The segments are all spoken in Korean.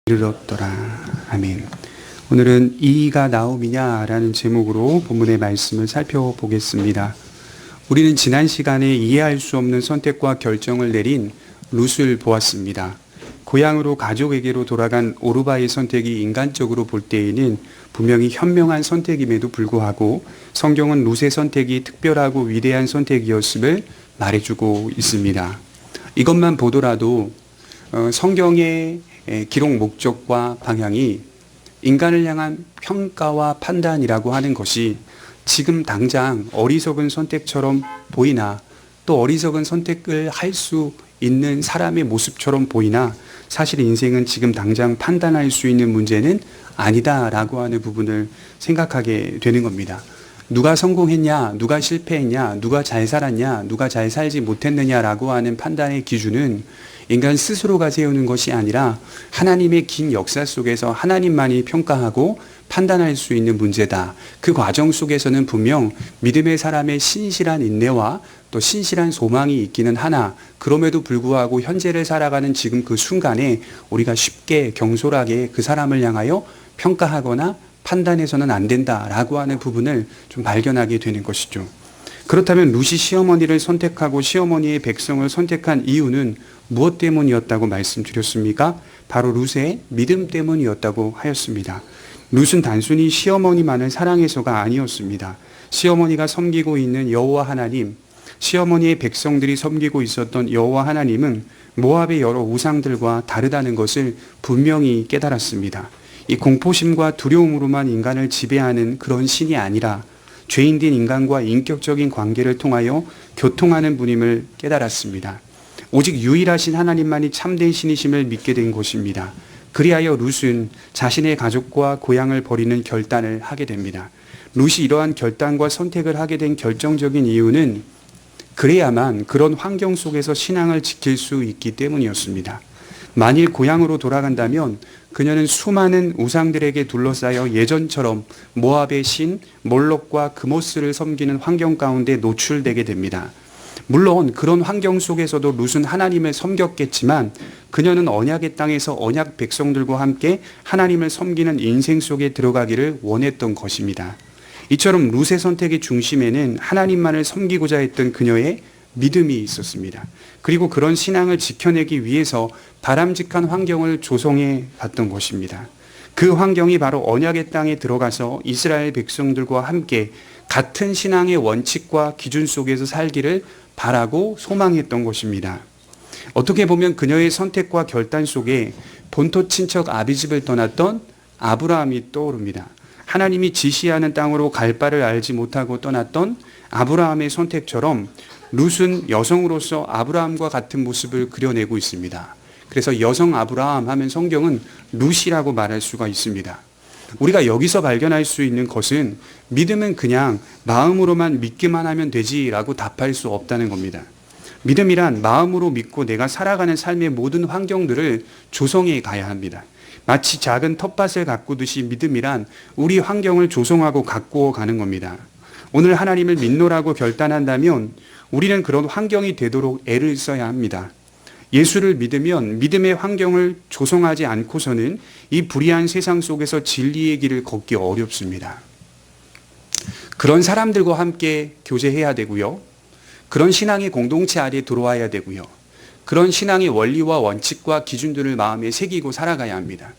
이르렀더라. 아멘. 오늘은 이가 나옴이냐라는 제목으로 본문의 말씀을 살펴보겠습니다. 우리는 지난 시간에 이해할 수 없는 선택과 결정을 내린 룻을 보았습니다. 고향으로 가족에게로 돌아간 오르바의 선택이 인간적으로 볼 때에는 분명히 현명한 선택임에도 불구하고 성경은 룻의 선택이 특별하고 위대한 선택이었음을 말해주고 있습니다. 이것만 보더라도 성경의 기록 목적과 방향이 인간을 향한 평가와 판단이라고 하는 것이 지금 당장 어리석은 선택처럼 보이나 또 어리석은 선택을 할 수 있는 사람의 모습처럼 보이나 사실 인생은 지금 당장 판단할 수 있는 문제는 아니다라고 하는 부분을 생각하게 되는 겁니다. 누가 성공했냐, 누가 실패했냐, 누가 잘 살았냐, 누가 잘 살지 못했느냐라고 하는 판단의 기준은 인간 스스로가 세우는 것이 아니라 하나님의 긴 역사 속에서 하나님만이 평가하고 판단할 수 있는 문제다. 그 과정 속에서는 분명 믿음의 사람의 신실한 인내와 또 신실한 소망이 있기는 하나 그럼에도 불구하고 현재를 살아가는 지금 그 순간에 우리가 쉽게 경솔하게 그 사람을 향하여 평가하거나 판단해서는 안 된다라고 하는 부분을 좀 발견하게 되는 것이죠. 그렇다면 룻이 시어머니를 선택하고 시어머니의 백성을 선택한 이유는 무엇 때문이었다고 말씀드렸습니까? 바로 룻의 믿음 때문이었다고 하였습니다. 룻은 단순히 시어머니만을 사랑해서가 아니었습니다. 시어머니가 섬기고 있는 여호와 하나님, 시어머니의 백성들이 섬기고 있었던 여호와 하나님은 모압의 여러 우상들과 다르다는 것을 분명히 깨달았습니다. 이 공포심과 두려움으로만 인간을 지배하는 그런 신이 아니라 죄인된 인간과 인격적인 관계를 통하여 교통하는 분임을 깨달았습니다. 오직 유일하신 하나님만이 참된 신이심을 믿게 된 것입니다. 그리하여 룻은 자신의 가족과 고향을 버리는 결단을 하게 됩니다. 룻이 이러한 결단과 선택을 하게 된 결정적인 이유는 그래야만 그런 환경 속에서 신앙을 지킬 수 있기 때문이었습니다. 만일 고향으로 돌아간다면 그녀는 수많은 우상들에게 둘러싸여 예전처럼 모압의 신 몰록과 그모스를 섬기는 환경 가운데 노출되게 됩니다. 물론 그런 환경 속에서도 룻은 하나님을 섬겼겠지만 그녀는 언약의 땅에서 언약 백성들과 함께 하나님을 섬기는 인생 속에 들어가기를 원했던 것입니다. 이처럼 룻의 선택의 중심에는 하나님만을 섬기고자 했던 그녀의 믿음이 있었습니다. 그리고 그런 신앙을 지켜내기 위해서 바람직한 환경을 조성해 갔던 것입니다. 그 환경이 바로 언약의 땅에 들어가서 이스라엘 백성들과 함께 같은 신앙의 원칙과 기준 속에서 살기를 바라고 소망했던 것입니다. 어떻게 보면 그녀의 선택과 결단 속에 본토 친척 아비집을 떠났던 아브라함이 떠오릅니다. 하나님이 지시하는 땅으로 갈 바를 알지 못하고 떠났던 아브라함의 선택처럼 룻은 여성으로서 아브라함과 같은 모습을 그려내고 있습니다. 그래서 여성 아브라함 하면 성경은 룻이라고 말할 수가 있습니다. 우리가 여기서 발견할 수 있는 것은 믿음은 그냥 마음으로만 믿기만 하면 되지라고 답할 수 없다는 겁니다. 믿음이란 마음으로 믿고 내가 살아가는 삶의 모든 환경들을 조성해 가야 합니다. 마치 작은 텃밭을 가꾸듯이 믿음이란 우리 환경을 조성하고 가꾸어 가는 겁니다. 오늘 하나님을 믿노라고 결단한다면 우리는 그런 환경이 되도록 애를 써야 합니다. 예수를 믿으면 믿음의 환경을 조성하지 않고서는 이 불의한 세상 속에서 진리의 길을 걷기 어렵습니다. 그런 사람들과 함께 교제해야 되고요. 그런 신앙의 공동체 아래 들어와야 되고요. 그런 신앙의 원리와 원칙과 기준들을 마음에 새기고 살아가야 합니다.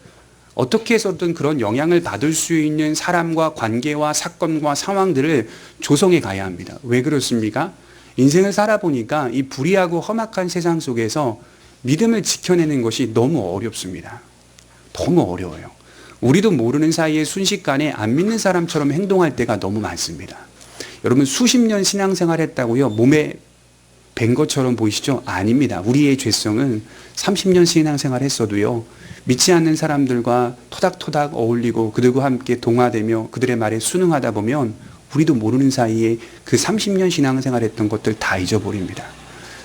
어떻게 해서든 그런 영향을 받을 수 있는 사람과 관계와 사건과 상황들을 조성해 가야 합니다. 왜 그렇습니까? 인생을 살아보니까 이 불의하고 험악한 세상 속에서 믿음을 지켜내는 것이 너무 어렵습니다. 너무 어려워요. 우리도 모르는 사이에 순식간에 안 믿는 사람처럼 행동할 때가 너무 많습니다. 여러분 수십 년 신앙생활 했다고요? 몸에 뵌 것처럼 보이시죠? 아닙니다. 우리의 죄성은 30년 신앙생활 했어도요. 믿지 않는 사람들과 토닥토닥 어울리고 그들과 함께 동화되며 그들의 말에 순응하다 보면 우리도 모르는 사이에 그 30년 신앙생활 했던 것들 다 잊어버립니다.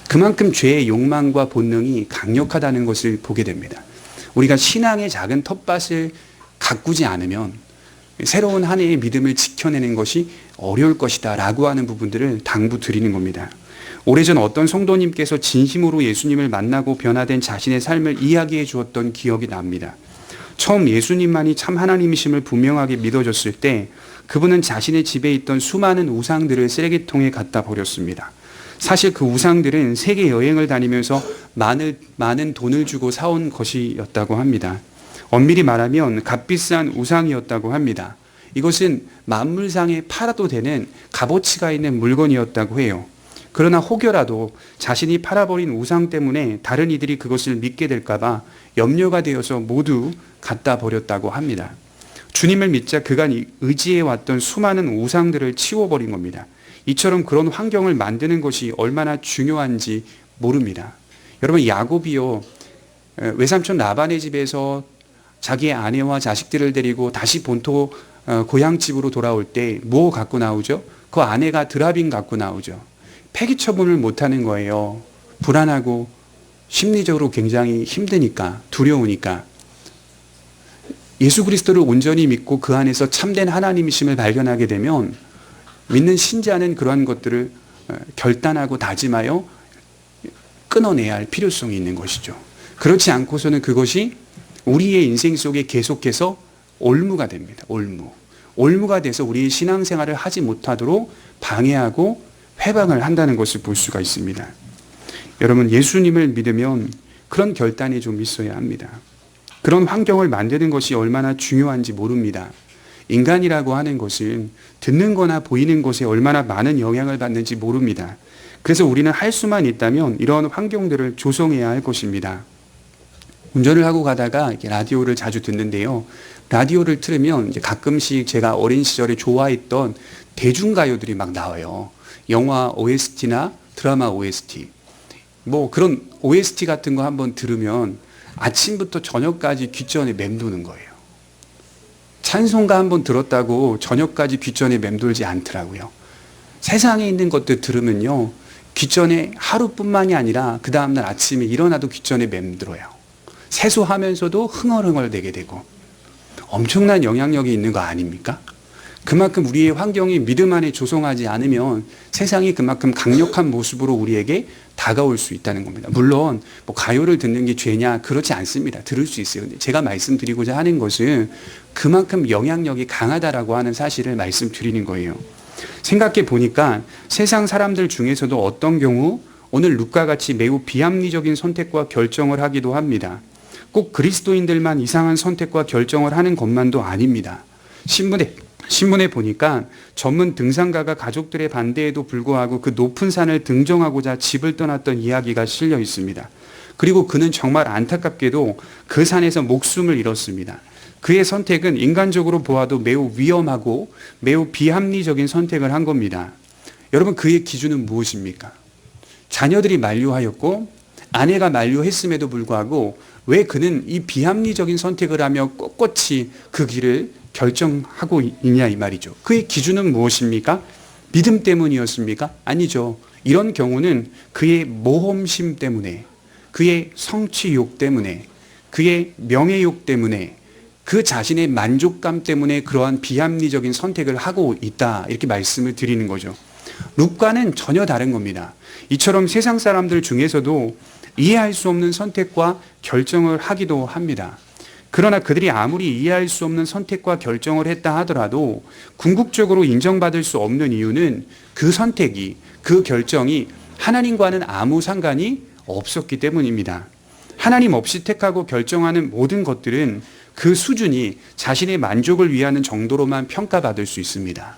그만큼 죄의 욕망과 본능이 강력하다는 것을 보게 됩니다. 우리가 신앙의 작은 텃밭을 가꾸지 않으면 새로운 한 해의 믿음을 지켜내는 것이 어려울 것이다 라고 하는 부분들을 당부드리는 겁니다. 오래전 어떤 성도님께서 진심으로 예수님을 만나고 변화된 자신의 삶을 이야기해 주었던 기억이 납니다. 처음 예수님만이 참 하나님이심을 분명하게 믿어졌을 때 그분은 자신의 집에 있던 수많은 우상들을 쓰레기통에 갖다 버렸습니다. 사실 그 우상들은 세계 여행을 다니면서 많은 돈을 주고 사온 것이었다고 합니다. 엄밀히 말하면 값비싼 우상이었다고 합니다. 이것은 만물상에 팔아도 되는 값어치가 있는 물건이었다고 해요. 그러나 혹여라도 자신이 팔아버린 우상 때문에 다른 이들이 그것을 믿게 될까봐 염려가 되어서 모두 갖다 버렸다고 합니다. 주님을 믿자 그간 의지해왔던 수많은 우상들을 치워버린 겁니다. 이처럼 그런 환경을 만드는 것이 얼마나 중요한지 모릅니다. 여러분, 야곱이요, 외삼촌 라반의 집에서 자기의 아내와 자식들을 데리고 다시 본토 고향집으로 돌아올 때 뭐 갖고 나오죠? 그 아내가 드라빈 갖고 나오죠. 폐기 처분을 못하는 거예요. 불안하고 심리적으로 굉장히 힘드니까, 두려우니까. 예수 그리스도를 온전히 믿고 그 안에서 참된 하나님이심을 발견하게 되면 믿는 신자는 그러한 것들을 결단하고 다짐하여 끊어내야 할 필요성이 있는 것이죠. 그렇지 않고서는 그것이 우리의 인생 속에 계속해서 올무가 됩니다. 올무가 돼서 우리의 신앙생활을 하지 못하도록 방해하고 회방을 한다는 것을 볼 수가 있습니다. 여러분, 예수님을 믿으면 그런 결단이 좀 있어야 합니다. 그런 환경을 만드는 것이 얼마나 중요한지 모릅니다. 인간이라고 하는 것은 듣는 거나 보이는 것에 얼마나 많은 영향을 받는지 모릅니다. 그래서 우리는 할 수만 있다면 이런 환경들을 조성해야 할 것입니다. 운전을 하고 가다가 이렇게 라디오를 자주 듣는데요. 라디오를 틀으면 이제 가끔씩 제가 어린 시절에 좋아했던 대중가요들이 막 나와요. 영화 OST나 드라마 OST. 뭐 그런 OST 같은 거 한번 들으면 아침부터 저녁까지 귓전에 맴도는 거예요. 찬송가 한번 들었다고 저녁까지 귓전에 맴돌지 않더라고요. 세상에 있는 것들 들으면요, 귓전에 하루뿐만이 아니라 그 다음날 아침에 일어나도 귓전에 맴들어요. 세수하면서도 흥얼흥얼대게 되고 엄청난 영향력이 있는 거 아닙니까? 그만큼 우리의 환경이 믿음 안에 조성하지 않으면 세상이 그만큼 강력한 모습으로 우리에게 다가올 수 있다는 겁니다. 물론 뭐 가요를 듣는 게 죄냐, 그렇지 않습니다. 들을 수 있어요. 근데 제가 말씀드리고자 하는 것은 그만큼 영향력이 강하다라고 하는 사실을 말씀드리는 거예요. 생각해 보니까 세상 사람들 중에서도 어떤 경우 오늘 룻과 같이 매우 비합리적인 선택과 결정을 하기도 합니다. 꼭 그리스도인들만 이상한 선택과 결정을 하는 것만도 아닙니다. 신문에 보니까 전문 등산가가 가족들의 반대에도 불구하고 그 높은 산을 등정하고자 집을 떠났던 이야기가 실려 있습니다. 그리고 그는 정말 안타깝게도 그 산에서 목숨을 잃었습니다. 그의 선택은 인간적으로 보아도 매우 위험하고 매우 비합리적인 선택을 한 겁니다. 여러분, 그의 기준은 무엇입니까? 자녀들이 만류하였고 아내가 만류했음에도 불구하고 왜 그는 이 비합리적인 선택을 하며 꼿꼿이 그 길을 결정하고 있냐 이 말이죠. 그의 기준은 무엇입니까? 믿음 때문이었습니까? 아니죠. 이런 경우는 그의 모험심 때문에, 그의 성취욕 때문에, 그의 명예욕 때문에, 그 자신의 만족감 때문에 그러한 비합리적인 선택을 하고 있다, 이렇게 말씀을 드리는 거죠. 룻과는 전혀 다른 겁니다. 이처럼 세상 사람들 중에서도 이해할 수 없는 선택과 결정을 하기도 합니다. 그러나 그들이 아무리 이해할 수 없는 선택과 결정을 했다 하더라도 궁극적으로 인정받을 수 없는 이유는 그 선택이, 그 결정이 하나님과는 아무 상관이 없었기 때문입니다. 하나님 없이 택하고 결정하는 모든 것들은 그 수준이 자신의 만족을 위하는 정도로만 평가받을 수 있습니다.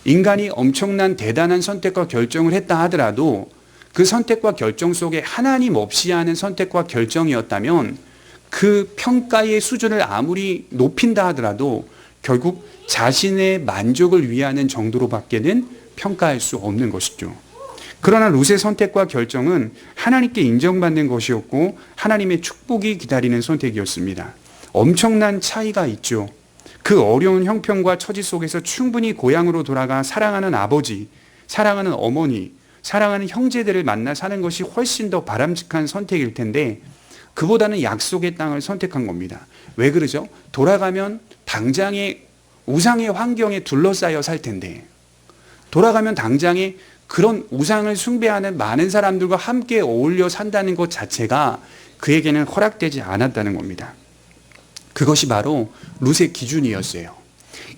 인간이 엄청난 대단한 선택과 결정을 했다 하더라도 그 선택과 결정 속에 하나님 없이 하는 선택과 결정이었다면 그 평가의 수준을 아무리 높인다 하더라도 결국 자신의 만족을 위하는 정도로밖에는 평가할 수 없는 것이죠. 그러나 룻의 선택과 결정은 하나님께 인정받는 것이었고 하나님의 축복이 기다리는 선택이었습니다. 엄청난 차이가 있죠. 그 어려운 형편과 처지 속에서 충분히 고향으로 돌아가 사랑하는 아버지, 사랑하는 어머니, 사랑하는 형제들을 만나 사는 것이 훨씬 더 바람직한 선택일 텐데 그보다는 약속의 땅을 선택한 겁니다. 왜 그러죠? 돌아가면 당장의 우상의 환경에 둘러싸여 살 텐데, 돌아가면 당장에 그런 우상을 숭배하는 많은 사람들과 함께 어울려 산다는 것 자체가 그에게는 허락되지 않았다는 겁니다. 그것이 바로 룻의 기준이었어요.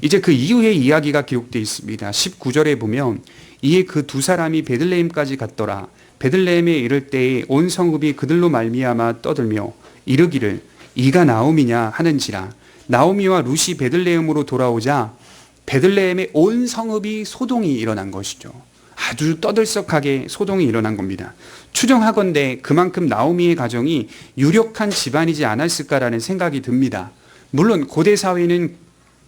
이제 그 이후의 이야기가 기록되어 있습니다. 19절에 보면 이에 그 두 사람이 베들레헴까지 갔더라. 베들레헴에 이를 때에 온 성읍이 그들로 말미암아 떠들며 이르기를 이가 나옴이냐 하는지라. 나오미와 룻이 베들레헴으로 돌아오자 베들레헴의 온 성읍이 소동이 일어난 것이죠. 아주 떠들썩하게 소동이 일어난 겁니다. 추정하건대 그만큼 나오미의 가정이 유력한 집안이지 않았을까라는 생각이 듭니다. 물론 고대 사회는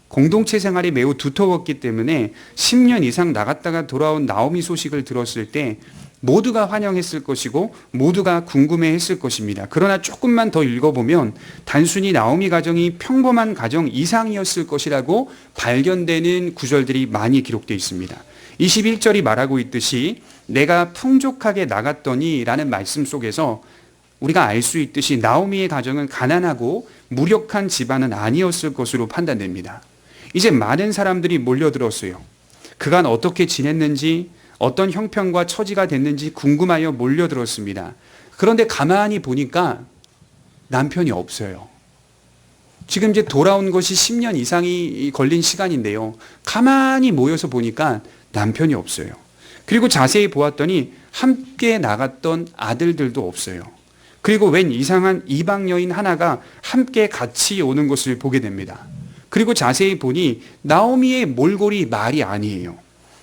공동체 생활이 매우 두터웠기 때문에 10년 이상 나갔다가 돌아온 나오미 소식을 들었을 때 모두가 환영했을 것이고 모두가 궁금해했을 것입니다. 그러나 조금만 더 읽어보면 단순히 나오미 가정이 평범한 가정 이상이었을 것이라고 발견되는 구절들이 많이 기록되어 있습니다. 21절이 말하고 있듯이 내가 풍족하게 나갔더니 라는 말씀 속에서 우리가 알 수 있듯이 나오미의 가정은 가난하고 무력한 집안은 아니었을 것으로 판단됩니다. 이제 많은 사람들이 몰려들었어요. 그간 어떻게 지냈는지 어떤 형편과 처지가 됐는지 궁금하여 몰려들었습니다. 그런데 가만히 보니까 남편이 없어요. 지금 이제 돌아온 것이 10년 이상이 걸린 시간인데요. 가만히 모여서 보니까 남편이 없어요. 그리고 자세히 보았더니 함께 나갔던 아들들도 없어요. 그리고 웬 이상한 이방 여인 하나가 함께 같이 오는 것을 보게 됩니다. 그리고 자세히 보니 나오미의 몰골이 말이 아니에요.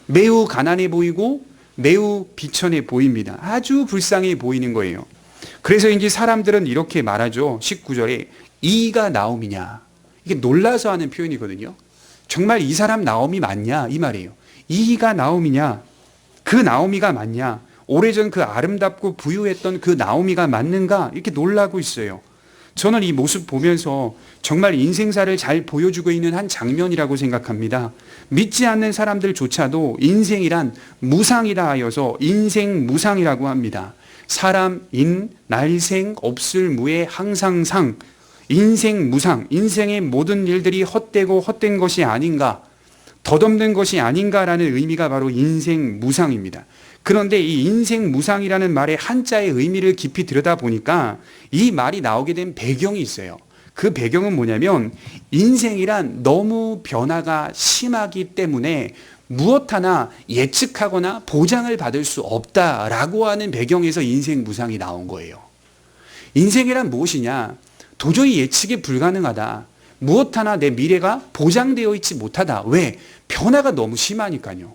매우 가난해 보이고 매우 비천해 보입니다. 아주 불쌍해 보이는 거예요. 그래서인지 사람들은 이렇게 말하죠. 19절에 이가 나오미냐. 이게 놀라서 하는 표현이거든요. 정말 이 사람 나오미 맞냐 이 말이에요. 이가 나오미냐. 그 나오미가 맞냐. 오래전 그 아름답고 부유했던 그 나오미가 맞는가 이렇게 놀라고 있어요. 저는 이 모습 보면서 정말 인생사를 잘 보여주고 있는 한 장면이라고 생각합니다. 믿지 않는 사람들조차도 인생이란 무상이라 하여서 인생 무상이라고 합니다. 사람 인 날생 없을 무에 항상 상. 인생 무상, 인생의 모든 일들이 헛되고 헛된 것이 아닌가, 덧없는 것이 아닌가라는 의미가 바로 인생 무상입니다. 그런데 이 인생 무상이라는 말의 한자의 의미를 깊이 들여다보니까 이 말이 나오게 된 배경이 있어요. 그 배경은 뭐냐면 인생이란 너무 변화가 심하기 때문에 무엇 하나 예측하거나 보장을 받을 수 없다라고 하는 배경에서 인생 무상이 나온 거예요. 인생이란 무엇이냐? 도저히 예측이 불가능하다. 무엇 하나 내 미래가 보장되어 있지 못하다. 왜? 변화가 너무 심하니까요.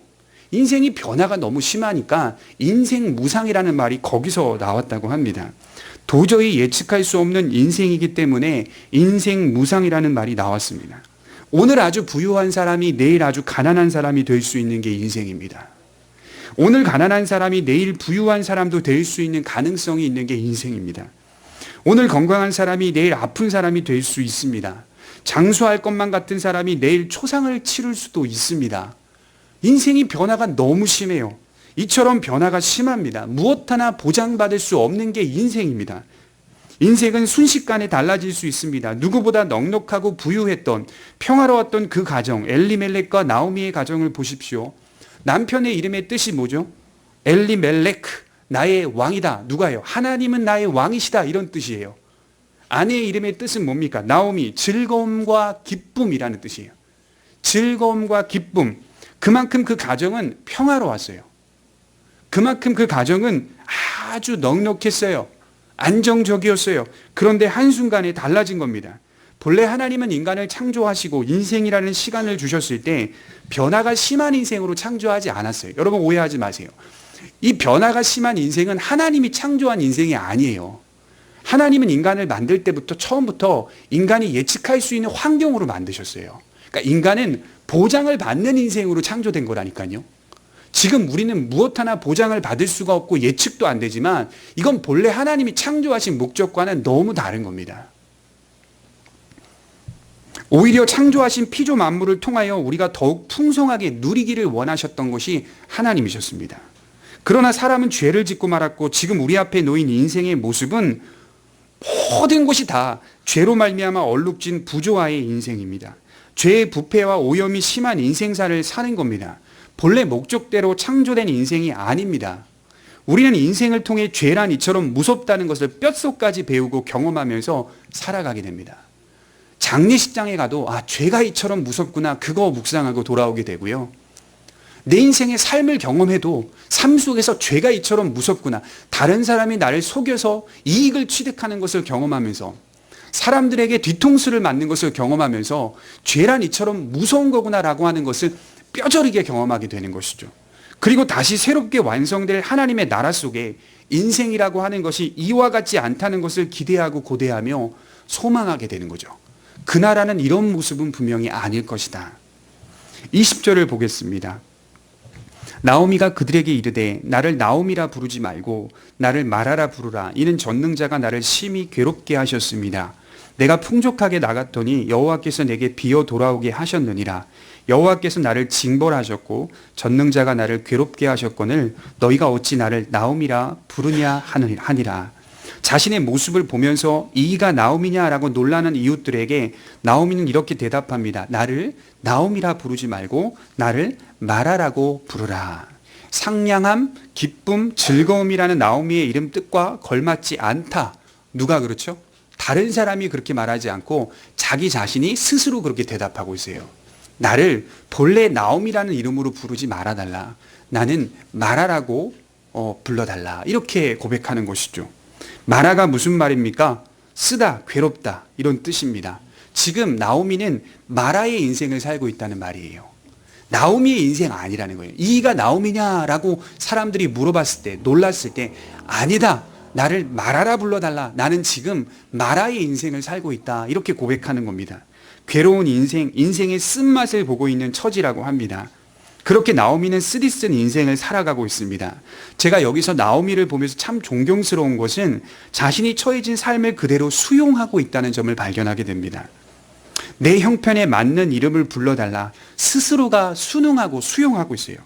인생이 변화가 너무 심하니까 인생 무상이라는 말이 거기서 나왔다고 합니다. 도저히 예측할 수 없는 인생이기 때문에 인생 무상이라는 말이 나왔습니다. 오늘 아주 부유한 사람이 내일 아주 가난한 사람이 될 수 있는 게 인생입니다. 오늘 가난한 사람이 내일 부유한 사람도 될 수 있는 가능성이 있는 게 인생입니다. 오늘 건강한 사람이 내일 아픈 사람이 될 수 있습니다. 장수할 것만 같은 사람이 내일 초상을 치를 수도 있습니다. 인생이 변화가 너무 심해요. 이처럼 변화가 심합니다. 무엇 하나 보장받을 수 없는 게 인생입니다. 인생은 순식간에 달라질 수 있습니다. 누구보다 넉넉하고 부유했던 평화로웠던 그 가정, 엘리멜렉과 나오미의 가정을 보십시오. 남편의 이름의 뜻이 뭐죠? 엘리멜렉, 나의 왕이다. 누가요? 하나님은 나의 왕이시다. 이런 뜻이에요. 아내의 이름의 뜻은 뭡니까? 나오미, 즐거움과 기쁨이라는 뜻이에요. 즐거움과 기쁨. 그만큼 그 가정은 평화로웠어요. 그만큼 그 가정은 아주 넉넉했어요. 안정적이었어요. 그런데 한순간에 달라진 겁니다. 본래 하나님은 인간을 창조하시고 인생이라는 시간을 주셨을 때 변화가 심한 인생으로 창조하지 않았어요. 여러분 오해하지 마세요. 이 변화가 심한 인생은 하나님이 창조한 인생이 아니에요. 하나님은 인간을 만들 때부터 처음부터 인간이 예측할 수 있는 환경으로 만드셨어요. 그러니까 인간은 보장을 받는 인생으로 창조된 거라니까요. 지금 우리는 무엇 하나 보장을 받을 수가 없고 예측도 안 되지만 이건 본래 하나님이 창조하신 목적과는 너무 다른 겁니다. 오히려 창조하신 피조 만물을 통하여 우리가 더욱 풍성하게 누리기를 원하셨던 것이 하나님이셨습니다. 그러나 사람은 죄를 짓고 말았고 지금 우리 앞에 놓인 인생의 모습은 모든 것이 다 죄로 말미암아 얼룩진 부조화의 인생입니다. 죄의 부패와 오염이 심한 인생사를 사는 겁니다. 본래 목적대로 창조된 인생이 아닙니다. 우리는 인생을 통해 죄란 이처럼 무섭다는 것을 뼛속까지 배우고 경험하면서 살아가게 됩니다. 장례식장에 가도 죄가 이처럼 무섭구나 그거 묵상하고 돌아오게 되고요. 내 인생의 삶을 경험해도 삶 속에서 죄가 이처럼 무섭구나, 다른 사람이 나를 속여서 이익을 취득하는 것을 경험하면서 사람들에게 뒤통수를 맞는 것을 경험하면서 죄란 이처럼 무서운 거구나라고 하는 것을 뼈저리게 경험하게 되는 것이죠. 그리고 다시 새롭게 완성될 하나님의 나라 속에 인생이라고 하는 것이 이와 같지 않다는 것을 기대하고 고대하며 소망하게 되는 거죠. 그 나라는 이런 모습은 분명히 아닐 것이다. 20절을 보겠습니다. 나오미가 그들에게 이르되 나를 나오미라 부르지 말고 나를 마라라 부르라. 이는 전능자가 나를 심히 괴롭게 하셨습니다. 내가 풍족하게 나갔더니 여호와께서 내게 비어 돌아오게 하셨느니라. 여호와께서 나를 징벌하셨고 전능자가 나를 괴롭게 하셨거늘 너희가 어찌 나를 나오미라 부르냐 하니라. 자신의 모습을 보면서 이가 나오미냐라고 놀라는 이웃들에게 나오미는 이렇게 대답합니다. 나를 나오미라 부르지 말고 나를 마라라고 부르라. 상냥함, 기쁨, 즐거움이라는 나오미의 이름 뜻과 걸맞지 않다. 누가 그렇죠? 다른 사람이 그렇게 말하지 않고 자기 자신이 스스로 그렇게 대답하고 있어요. 나를 본래 나오미라는 이름으로 부르지 말아달라. 나는 마라라고 불러달라. 이렇게 고백하는 것이죠. 마라가 무슨 말입니까? 쓰다, 괴롭다 이런 뜻입니다. 지금 나오미는 마라의 인생을 살고 있다는 말이에요. 나오미의 인생 아니라는 거예요. 이가 나오미냐라고 사람들이 물어봤을 때, 놀랐을 때 아니다. 나를 마라라 불러달라. 나는 지금 마라의 인생을 살고 있다. 이렇게 고백하는 겁니다. 괴로운 인생의 쓴맛을 보고 있는 처지라고 합니다. 그렇게 나오미는 쓰디쓴 인생을 살아가고 있습니다. 제가 여기서 나오미를 보면서 참 존경스러운 것은 자신이 처해진 삶을 그대로 수용하고 있다는 점을 발견하게 됩니다. 내 형편에 맞는 이름을 불러달라. 스스로가 순응하고 수용하고 있어요.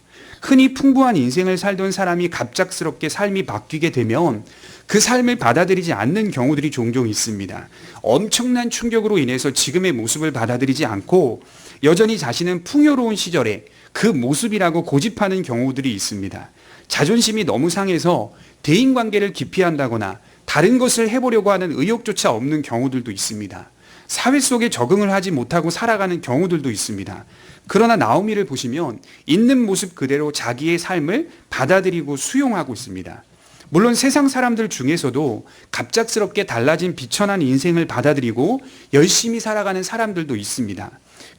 흔히 풍부한 인생을 살던 사람이 갑작스럽게 삶이 바뀌게 되면 그 삶을 받아들이지 않는 경우들이 종종 있습니다. 엄청난 충격으로 인해서 지금의 모습을 받아들이지 않고 여전히 자신은 풍요로운 시절에 그 모습이라고 고집하는 경우들이 있습니다. 자존심이 너무 상해서 대인관계를 기피한다거나 다른 것을 해보려고 하는 의욕조차 없는 경우들도 있습니다. 사회 속에 적응을 하지 못하고 살아가는 경우들도 있습니다. 그러나 나오미를 보시면 있는 모습 그대로 자기의 삶을 받아들이고 수용하고 있습니다. 물론 세상 사람들 중에서도 갑작스럽게 달라진 비천한 인생을 받아들이고 열심히 살아가는 사람들도 있습니다.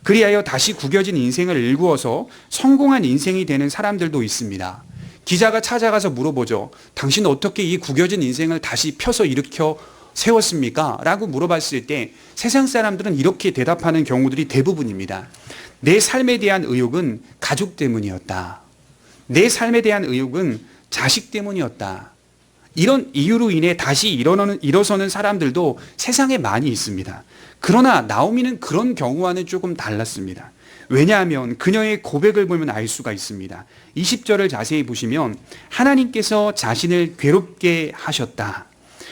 그리하여 다시 구겨진 인생을 일구어서 성공한 인생이 되는 사람들도 있습니다. 기자가 찾아가서 물어보죠. 당신 어떻게 이 구겨진 인생을 다시 펴서 일으켜 세웠습니까? 라고 물어봤을 때 세상 사람들은 이렇게 대답하는 경우들이 대부분입니다. 내 삶에 대한 의욕은 가족 때문이었다. 내 삶에 대한 의욕은 자식 때문이었다. 이런 이유로 인해 다시 일어서는 사람들도 세상에 많이 있습니다. 그러나 나오미는 그런 경우와는 조금 달랐습니다. 왜냐하면 그녀의 고백을 보면 알 수가 있습니다. 20절을 자세히 보시면 하나님께서 자신을 괴롭게 하셨다.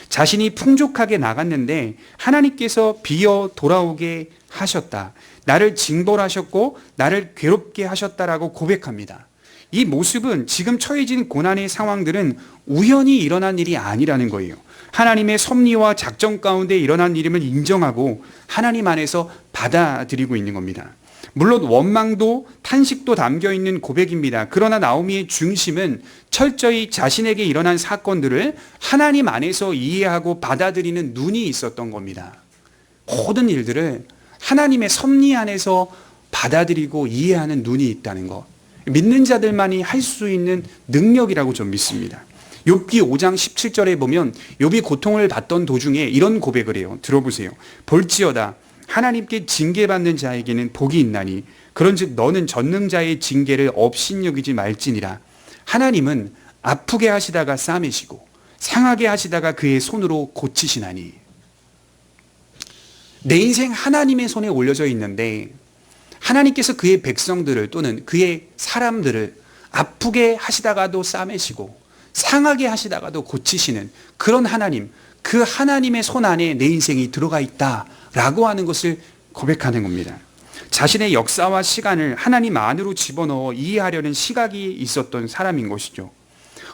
자신이 풍족하게 나갔는데 하나님께서 비어 돌아오게 하셨다. 나를 징벌하셨고 나를 괴롭게 하셨다라고 고백합니다. 이 모습은 지금 처해진 고난의 상황들은 우연히 일어난 일이 아니라는 거예요. 하나님의 섭리와 작정 가운데 일어난 일임을 인정하고 하나님 안에서 받아들이고 있는 겁니다. 물론 원망도 탄식도 담겨 있는 고백입니다. 그러나 나오미의 중심은 철저히 자신에게 일어난 사건들을 하나님 안에서 이해하고 받아들이는 눈이 있었던 겁니다. 모든 일들을 하나님의 섭리 안에서 받아들이고 이해하는 눈이 있다는 것. 믿는 자들만이 할 수 있는 능력이라고 좀 믿습니다. 욥기 5장 17절에 보면 욥이 고통을 받던 도중에 이런 고백을 해요. 들어보세요. 볼지어다 하나님께 징계받는 자에게는 복이 있나니 그런즉 너는 전능자의 징계를 업신여기지 말지니라. 하나님은 아프게 하시다가 싸매시고 상하게 하시다가 그의 손으로 고치시나니. 내 인생 하나님의 손에 올려져 있는데 하나님께서 그의 백성들을 또는 그의 사람들을 아프게 하시다가도 싸매시고 상하게 하시다가도 고치시는 그런 하나님, 그 하나님의 손 안에 내 인생이 들어가 있다라고 하는 것을 고백하는 겁니다. 자신의 역사와 시간을 하나님 안으로 집어넣어 이해하려는 시각이 있었던 사람인 것이죠.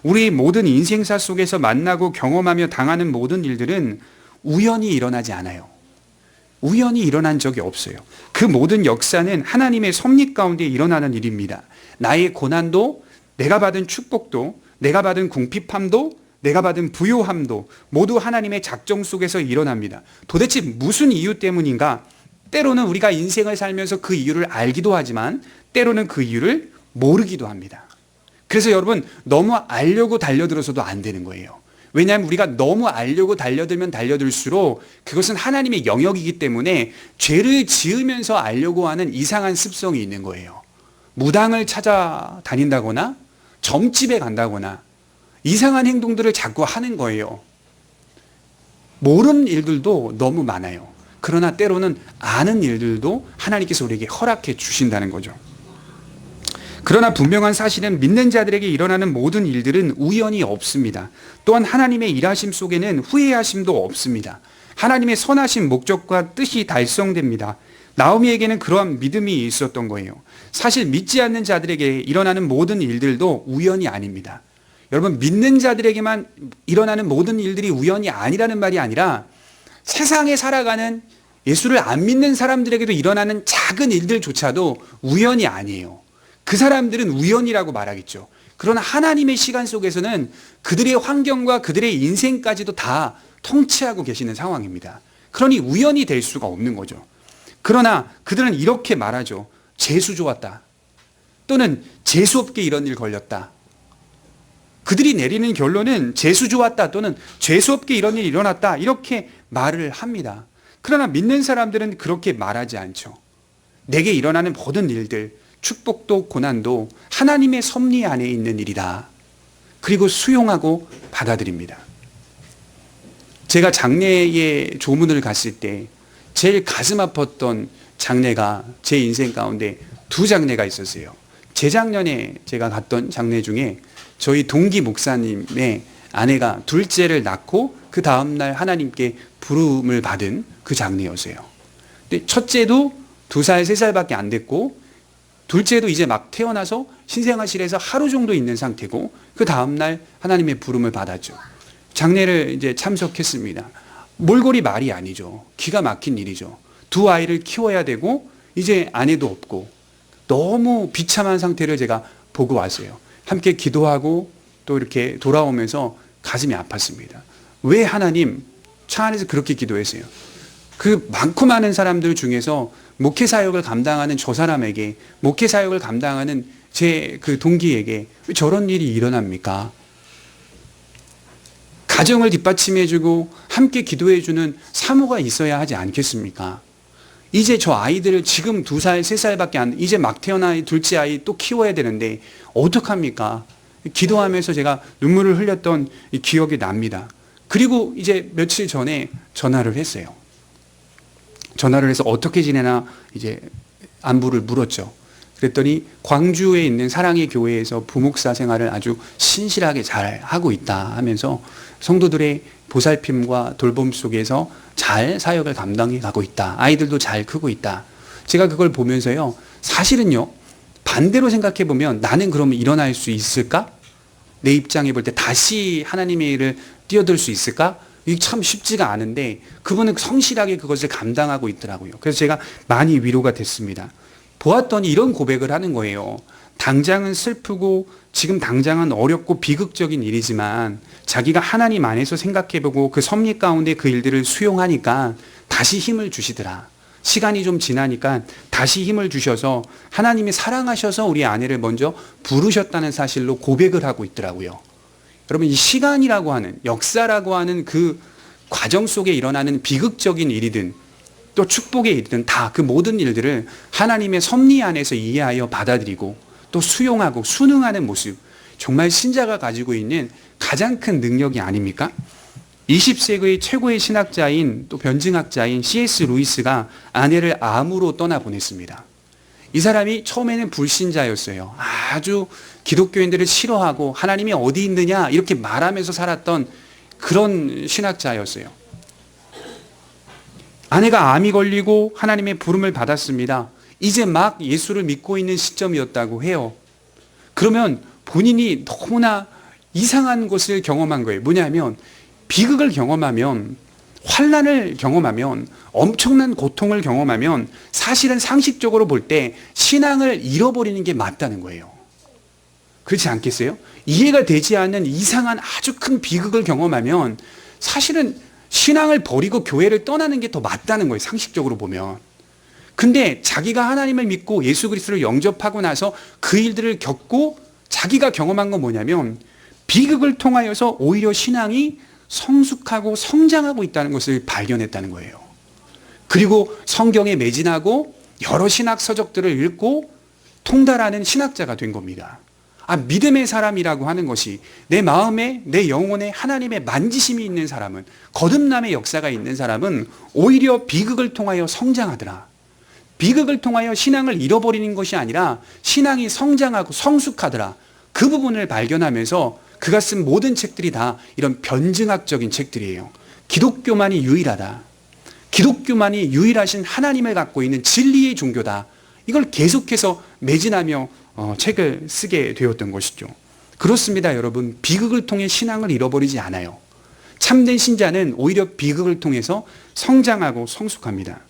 우리 모든 인생사 속에서 만나고 경험하며 당하는 모든 일들은 우연히 일어나지 않아요. 우연히 일어난 적이 없어요. 그 모든 역사는 하나님의 섭리 가운데 일어나는 일입니다. 나의 고난도, 내가 받은 축복도, 내가 받은 궁핍함도, 내가 받은 부요함도 모두 하나님의 작정 속에서 일어납니다. 도대체 무슨 이유 때문인가? 때로는 우리가 인생을 살면서 그 이유를 알기도 하지만 때로는 그 이유를 모르기도 합니다. 그래서 여러분, 너무 알려고 달려들어서도 안 되는 거예요. 왜냐하면 우리가 너무 알려고 달려들면 달려들수록 그것은 하나님의 영역이기 때문에 죄를 지으면서 알려고 하는 이상한 습성이 있는 거예요. 무당을 찾아다닌다거나 점집에 간다거나 이상한 행동들을 자꾸 하는 거예요. 모르는 일들도 너무 많아요. 그러나 때로는 아는 일들도 하나님께서 우리에게 허락해 주신다는 거죠. 그러나 분명한 사실은 믿는 자들에게 일어나는 모든 일들은 우연이 없습니다. 또한 하나님의 일하심 속에는 후회하심도 없습니다. 하나님의 선하신 목적과 뜻이 달성됩니다. 나오미에게는 그러한 믿음이 있었던 거예요. 사실 믿지 않는 자들에게 일어나는 모든 일들도 우연이 아닙니다. 여러분, 믿는 자들에게만 일어나는 모든 일들이 우연이 아니라는 말이 아니라 세상에 살아가는 예수를 안 믿는 사람들에게도 일어나는 작은 일들조차도 우연이 아니에요. 그 사람들은 우연이라고 말하겠죠. 그러나 하나님의 시간 속에서는 그들의 환경과 그들의 인생까지도 다 통치하고 계시는 상황입니다. 그러니 우연이 될 수가 없는 거죠. 그러나 그들은 이렇게 말하죠. 재수 좋았다. 또는 재수없게 이런 일 걸렸다. 그들이 내리는 결론은 재수 좋았다 또는 재수없게 이런 일이 일어났다 이렇게 말을 합니다. 그러나 믿는 사람들은 그렇게 말하지 않죠. 내게 일어나는 모든 일들, 축복도 고난도 하나님의 섭리 안에 있는 일이다. 그리고 수용하고 받아들입니다. 제가 장례에 조문을 갔을 때 제일 가슴 아팠던 장례가 제 인생 가운데 두 장례가 있었어요. 재작년에 제가 갔던 장례 중에 저희 동기 목사님의 아내가 둘째를 낳고 그 다음날 하나님께 부름을 받은 그 장례였어요. 근데 첫째도 2살, 3살밖에 안 됐고 둘째도 이제 막 태어나서 신생아실에서 하루 정도 있는 상태고 그 다음날 하나님의 부름을 받았죠. 장례를 이제 참석했습니다. 몰골이 말이 아니죠. 기가 막힌 일이죠. 두 아이를 키워야 되고 이제 아내도 없고 너무 비참한 상태를 제가 보고 왔어요. 함께 기도하고 또 이렇게 돌아오면서 가슴이 아팠습니다. 왜 하나님 차 안에서 그렇게 기도했어요? 그 많고 많은 사람들 중에서 목회 사역을 감당하는 저 사람에게, 목회 사역을 감당하는 제 그 동기에게 왜 저런 일이 일어납니까? 가정을 뒷받침해주고 함께 기도해주는 사모가 있어야 하지 않겠습니까? 이제 저 아이들을 지금 2살, 3살밖에 안, 이제 막 태어난 둘째 아이 또 키워야 되는데 어떡합니까? 기도하면서 제가 눈물을 흘렸던 기억이 납니다. 그리고 이제 며칠 전에 전화를 했어요. 전화를 해서 어떻게 지내나 이제 안부를 물었죠. 그랬더니 광주에 있는 사랑의 교회에서 부목사 생활을 아주 신실하게 잘 하고 있다 하면서 성도들의 보살핌과 돌봄 속에서 잘 사역을 감당해 가고 있다. 아이들도 잘 크고 있다. 제가 그걸 보면서요. 사실은요. 반대로 생각해 보면 나는 그러면 일어날 수 있을까? 내 입장에 볼 때 다시 하나님의 일을 뛰어들 수 있을까? 이게 참 쉽지가 않은데 그분은 성실하게 그것을 감당하고 있더라고요. 그래서 제가 많이 위로가 됐습니다. 보았더니 이런 고백을 하는 거예요. 당장은 슬프고 지금 당장은 어렵고 비극적인 일이지만 자기가 하나님 안에서 생각해보고 그 섭리 가운데 그 일들을 수용하니까 다시 힘을 주시더라. 시간이 좀 지나니까 다시 힘을 주셔서 하나님이 사랑하셔서 우리 아내를 먼저 부르셨다는 사실로 고백을 하고 있더라고요. 여러분, 이 시간이라고 하는, 역사라고 하는 그 과정 속에 일어나는 비극적인 일이든 또 축복의 일이든 다 그 모든 일들을 하나님의 섭리 안에서 이해하여 받아들이고 또 수용하고 순응하는 모습, 정말 신자가 가지고 있는 가장 큰 능력이 아닙니까? 20세기의 최고의 신학자인 또 변증학자인 C.S. 루이스가 아내를 암으로 떠나보냈습니다. 이 사람이 처음에는 불신자였어요. 아주 기독교인들을 싫어하고 하나님이 어디 있느냐 이렇게 말하면서 살았던 그런 신학자였어요. 아내가 암이 걸리고 하나님의 부름을 받았습니다. 이제 막 예수를 믿고 있는 시점이었다고 해요. 그러면 본인이 너무나 이상한 것을 경험한 거예요. 뭐냐면 비극을 경험하면 환난을 경험하면, 엄청난 고통을 경험하면 사실은 상식적으로 볼 때 신앙을 잃어버리는 게 맞다는 거예요. 그렇지 않겠어요? 이해가 되지 않는 이상한 아주 큰 비극을 경험하면 사실은 신앙을 버리고 교회를 떠나는 게 더 맞다는 거예요. 상식적으로 보면. 근데 자기가 하나님을 믿고 예수 그리스도를 영접하고 나서 그 일들을 겪고 자기가 경험한 건 뭐냐면 비극을 통하여서 오히려 신앙이 성숙하고 성장하고 있다는 것을 발견했다는 거예요. 그리고 성경에 매진하고 여러 신학 서적들을 읽고 통달하는 신학자가 된 겁니다. 믿음의 사람이라고 하는 것이 내 마음에, 내 영혼에 하나님의 만지심이 있는 사람은, 거듭남의 역사가 있는 사람은 오히려 비극을 통하여 성장하더라. 비극을 통하여 신앙을 잃어버리는 것이 아니라 신앙이 성장하고 성숙하더라. 그 부분을 발견하면서 그가 쓴 모든 책들이 다 이런 변증학적인 책들이에요. 기독교만이 유일하다. 기독교만이 유일하신 하나님을 갖고 있는 진리의 종교다. 이걸 계속해서 매진하며 책을 쓰게 되었던 것이죠. 그렇습니다, 여러분. 비극을 통해 신앙을 잃어버리지 않아요. 참된 신자는 오히려 비극을 통해서 성장하고 성숙합니다.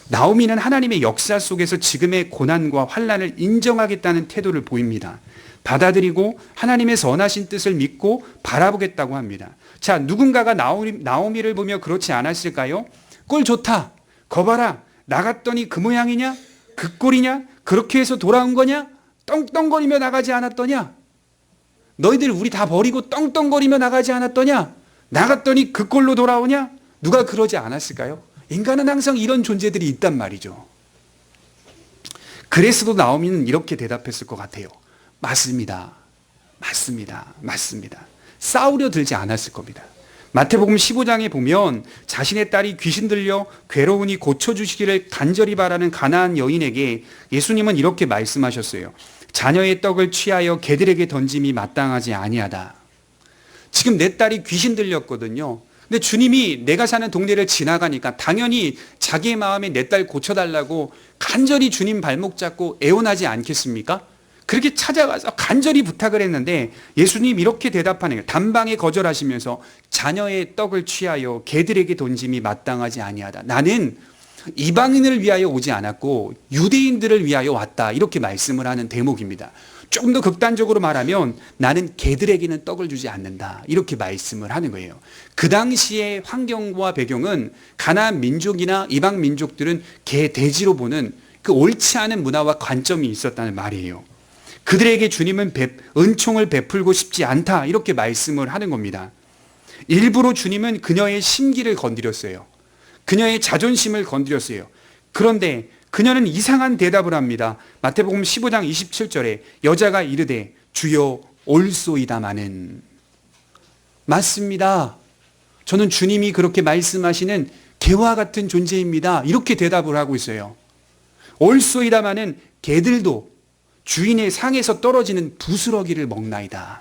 나오미는 하나님의 역사 속에서 지금의 고난과 환난을 인정하겠다는 태도를 보입니다. 받아들이고 하나님의 선하신 뜻을 믿고 바라보겠다고 합니다. 자, 누군가가 나오미를 보며 그렇지 않았을까요? 꼴 좋다. 거봐라. 나갔더니 그 모양이냐? 그 꼴이냐? 그렇게 해서 돌아온 거냐? 떵떵거리며 나가지 않았더냐? 너희들 우리 다 버리고 떵떵거리며 나가지 않았더냐? 나갔더니 그 꼴로 돌아오냐? 누가 그러지 않았을까요? 인간은 항상 이런 존재들이 있단 말이죠. 그래서도 나오미는 이렇게 대답했을 것 같아요. 맞습니다. 맞습니다. 맞습니다. 싸우려 들지 않았을 겁니다. 마태복음 15장에 보면 자신의 딸이 귀신 들려 괴로우니 고쳐주시기를 간절히 바라는 가나안 여인에게 예수님은 이렇게 말씀하셨어요. 자녀의 떡을 취하여 개들에게 던짐이 마땅하지 아니하다. 지금 내 딸이 귀신 들렸거든요. 근데 주님이 내가 사는 동네를 지나가니까 당연히 자기의 마음에 내 딸 고쳐달라고 간절히 주님 발목 잡고 애원하지 않겠습니까? 그렇게 찾아가서 간절히 부탁을 했는데 예수님 이렇게 대답하는 거예요. 단방에 거절하시면서 자녀의 떡을 취하여 개들에게 던짐이 마땅하지 아니하다. 나는 이방인을 위하여 오지 않았고 유대인들을 위하여 왔다. 이렇게 말씀을 하는 대목입니다. 조금 더 극단적으로 말하면 나는 개들에게는 떡을 주지 않는다. 이렇게 말씀을 하는 거예요. 그 당시의 환경과 배경은 가나안 민족이나 이방 민족들은 개, 돼지로 보는 그 옳지 않은 문화와 관점이 있었다는 말이에요. 그들에게 주님은 은총을 베풀고 싶지 않다. 이렇게 말씀을 하는 겁니다. 일부러 주님은 그녀의 심기를 건드렸어요. 그녀의 자존심을 건드렸어요. 그런데 그녀는 이상한 대답을 합니다. 마태복음 15장 27절에 여자가 이르되 주여 올소이다마는. 맞습니다. 저는 주님이 그렇게 말씀하시는 개와 같은 존재입니다. 이렇게 대답을 하고 있어요. 올소이다마는 개들도 주인의 상에서 떨어지는 부스러기를 먹나이다.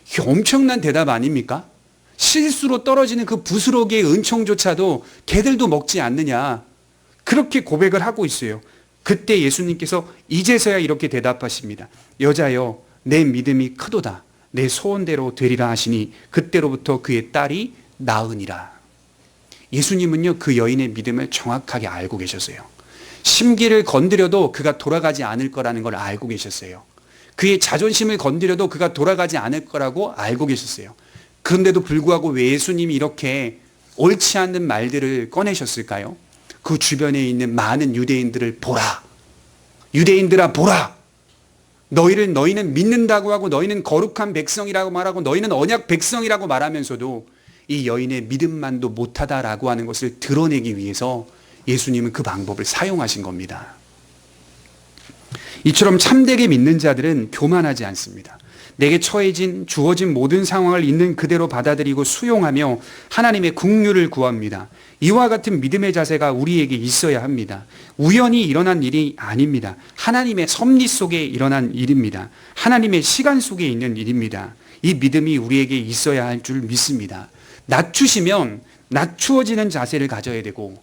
이게 엄청난 대답 아닙니까? 실수로 떨어지는 그 부스러기의 은총조차도 개들도 먹지 않느냐. 그렇게 고백을 하고 있어요. 그때 예수님께서 이제서야 이렇게 대답하십니다. 여자여 내 믿음이 크도다. 내 소원대로 되리라 하시니 그때로부터 그의 딸이 나으니라. 예수님은요 그 여인의 믿음을 정확하게 알고 계셨어요. 심기를 건드려도 그가 돌아가지 않을 거라는 걸 알고 계셨어요. 그의 자존심을 건드려도 그가 돌아가지 않을 거라고 알고 계셨어요. 그런데도 불구하고 왜 예수님이 이렇게 옳지 않는 말들을 꺼내셨을까요? 그 주변에 있는 많은 유대인들을 보라. 유대인들아 보라. 너희는 믿는다고 하고 너희는 거룩한 백성이라고 말하고 너희는 언약 백성이라고 말하면서도 이 여인의 믿음만도 못하다라고 하는 것을 드러내기 위해서 예수님은 그 방법을 사용하신 겁니다. 이처럼 참되게 믿는 자들은 교만하지 않습니다. 내게 주어진 모든 상황을 있는 그대로 받아들이고 수용하며 하나님의 긍휼을 구합니다. 이와 같은 믿음의 자세가 우리에게 있어야 합니다. 우연히 일어난 일이 아닙니다. 하나님의 섭리 속에 일어난 일입니다. 하나님의 시간 속에 있는 일입니다. 이 믿음이 우리에게 있어야 할 줄 믿습니다. 낮추시면 낮추어지는 자세를 가져야 되고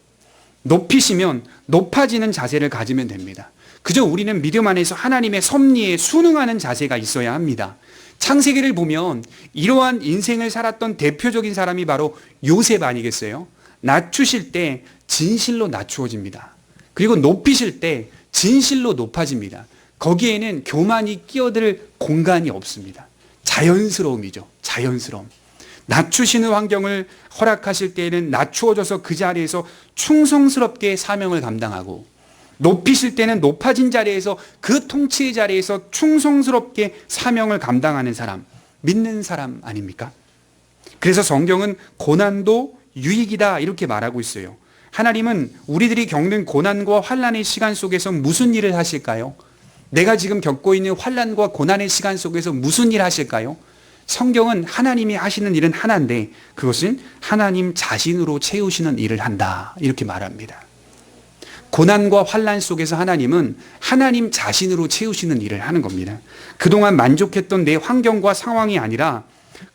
높이시면 높아지는 자세를 가지면 됩니다. 그저 우리는 믿음 안에서 하나님의 섭리에 순응하는 자세가 있어야 합니다. 창세기를 보면 이러한 인생을 살았던 대표적인 사람이 바로 요셉 아니겠어요? 낮추실 때 진실로 낮추어집니다. 그리고 높이실 때 진실로 높아집니다. 거기에는 교만이 끼어들 공간이 없습니다. 자연스러움이죠. 자연스러움. 낮추시는 환경을 허락하실 때에는 낮추어져서 그 자리에서 충성스럽게 사명을 감당하고, 높이실 때는 높아진 자리에서 그 통치의 자리에서 충성스럽게 사명을 감당하는 사람, 믿는 사람 아닙니까? 그래서 성경은 고난도 유익이다 이렇게 말하고 있어요. 하나님은 우리들이 겪는 고난과 환난의 시간 속에서 무슨 일을 하실까요? 내가 지금 겪고 있는 환난과 고난의 시간 속에서 무슨 일 하실까요? 성경은 하나님이 하시는 일은 하나인데 그것은 하나님 자신으로 채우시는 일을 한다 이렇게 말합니다. 고난과 환난 속에서 하나님은 하나님 자신으로 채우시는 일을 하는 겁니다. 그동안 만족했던 내 환경과 상황이 아니라,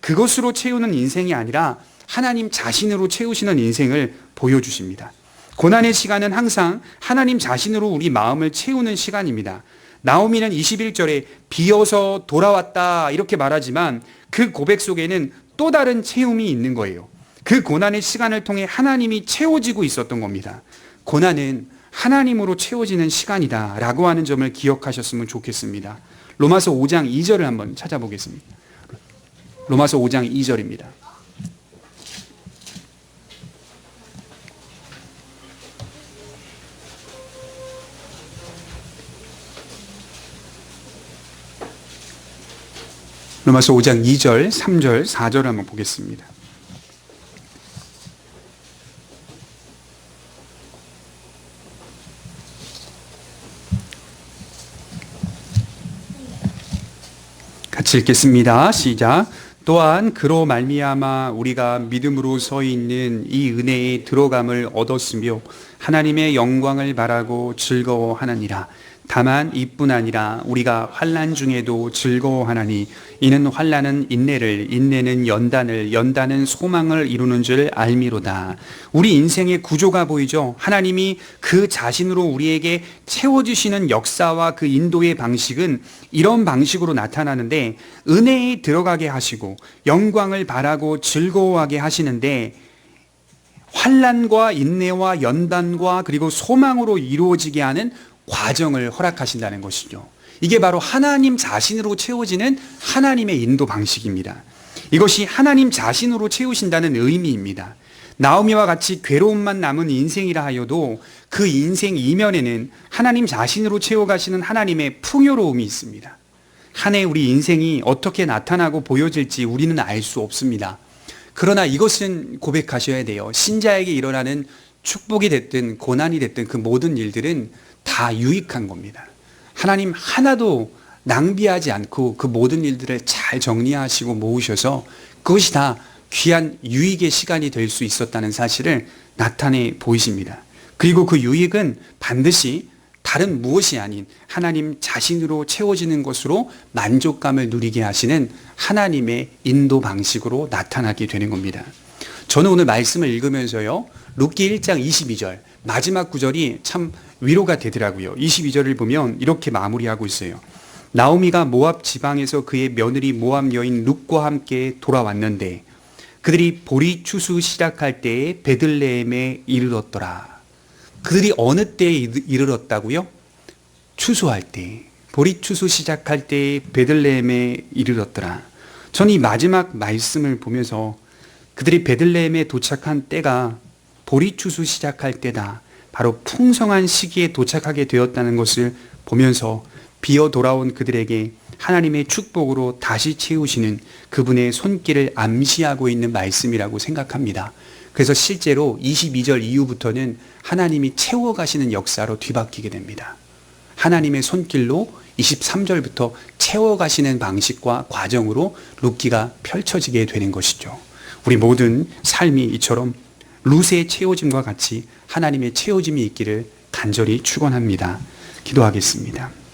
그것으로 채우는 인생이 아니라 하나님 자신으로 채우시는 인생을 보여주십니다. 고난의 시간은 항상 하나님 자신으로 우리 마음을 채우는 시간입니다. 나오미는 21절에 비어서 돌아왔다 이렇게 말하지만 그 고백 속에는 또 다른 채움이 있는 거예요. 그 고난의 시간을 통해 하나님이 채워지고 있었던 겁니다. 고난은 하나님으로 채워지는 시간이다 라고 하는 점을 기억하셨으면 좋겠습니다. 로마서 5장 2절을 한번 찾아보겠습니다. 로마서 5장 2절입니다. 로마서 5장 2절, 3절, 4절 한번 보겠습니다. 같이 읽겠습니다. 시작. 또한 그로 말미암아 우리가 믿음으로 서 있는 이 은혜에 들어감을 얻었으며 하나님의 영광을 바라고 즐거워하느니라. 다만 이뿐 아니라 우리가 환난 중에도 즐거워하나니 이는 환난은 인내를, 인내는 연단을, 연단은 소망을 이루는 줄 알미로다. 우리 인생의 구조가 보이죠? 하나님이 그 자신으로 우리에게 채워주시는 역사와 그 인도의 방식은 이런 방식으로 나타나는데, 은혜에 들어가게 하시고 영광을 바라고 즐거워하게 하시는데, 환난과 인내와 연단과 그리고 소망으로 이루어지게 하는 과정을 허락하신다는 것이죠. 이게 바로 하나님 자신으로 채워지는 하나님의 인도 방식입니다. 이것이 하나님 자신으로 채우신다는 의미입니다. 나오미와 같이 괴로움만 남은 인생이라 하여도 그 인생 이면에는 하나님 자신으로 채워가시는 하나님의 풍요로움이 있습니다. 한 해 우리 인생이 어떻게 나타나고 보여질지 우리는 알 수 없습니다. 그러나 이것은 고백하셔야 돼요. 신자에게 일어나는 축복이 됐든 고난이 됐든 그 모든 일들은 다 유익한 겁니다. 하나님 하나도 낭비하지 않고 그 모든 일들을 잘 정리하시고 모으셔서 그것이 다 귀한 유익의 시간이 될 수 있었다는 사실을 나타내 보이십니다. 그리고 그 유익은 반드시 다른 무엇이 아닌 하나님 자신으로 채워지는 것으로 만족감을 누리게 하시는 하나님의 인도 방식으로 나타나게 되는 겁니다. 저는 오늘 말씀을 읽으면서요, 룻기 1장 22절 마지막 구절이 참 위로가 되더라고요. 22절을 보면 이렇게 마무리하고 있어요. 나오미가 모압 지방에서 그의 며느리 모압 여인 룻과 함께 돌아왔는데 그들이 보리 추수 시작할 때에 베들레헴에 이르렀더라. 그들이 어느 때에 이르렀다고요? 추수할 때, 보리 추수 시작할 때에 베들레헴에 이르렀더라. 저는 이 마지막 말씀을 보면서 그들이 베들레헴에 도착한 때가 보리 추수 시작할 때다, 바로 풍성한 시기에 도착하게 되었다는 것을 보면서 비어 돌아온 그들에게 하나님의 축복으로 다시 채우시는 그분의 손길을 암시하고 있는 말씀이라고 생각합니다. 그래서 실제로 22절 이후부터는 하나님이 채워가시는 역사로 뒤바뀌게 됩니다. 하나님의 손길로 23절부터 채워가시는 방식과 과정으로 룻기가 펼쳐지게 되는 것이죠. 우리 모든 삶이 이처럼 룻의 채워짐과 같이 하나님의 채워짐이 있기를 간절히 축원합니다. 기도하겠습니다.